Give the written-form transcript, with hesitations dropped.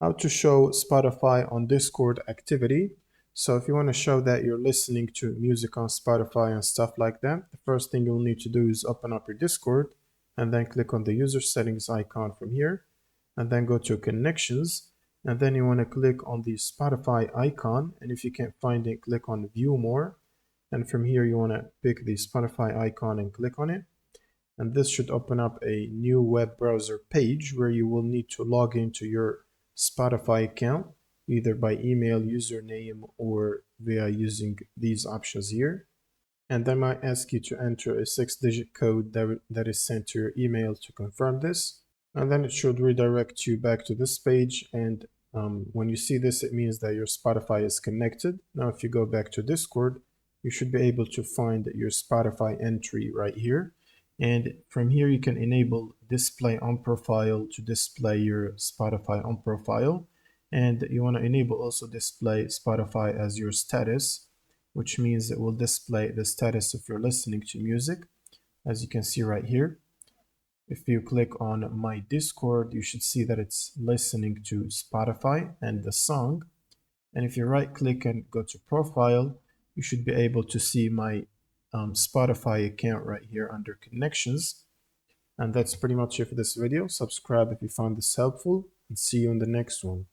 how to show Spotify on Discord activity. So if you want to show that you're listening to music on Spotify and stuff like that, the first thing you'll need to do is open up your Discord and then click on the user settings icon from here and then go to connections. And then you want to click on the Spotify icon. And if you can't find it, click on view more. And from here, you want to pick the Spotify icon and click on it. And this should open up a new web browser page where you will need to log into your Spotify account, either by email, username, or via using these options here. And they might ask you to enter a 6-digit code that is sent to your email to confirm this. And then it should redirect you back to this page. And when you see this, it means that your Spotify is connected. Now, if you go back to Discord, you should be able to find your Spotify entry right here. And from here, you can enable display on profile to display your Spotify on profile. And you want to enable also display Spotify as your status, which means it will display the status if you're listening to music, as you can see right here. If you click on my Discord, you should see that it's listening to Spotify and the song. And if you right click and go to profile, you should be able to see my Spotify account right here under connections. And that's pretty much it for this video. Subscribe if you found this helpful, and see you in the next one.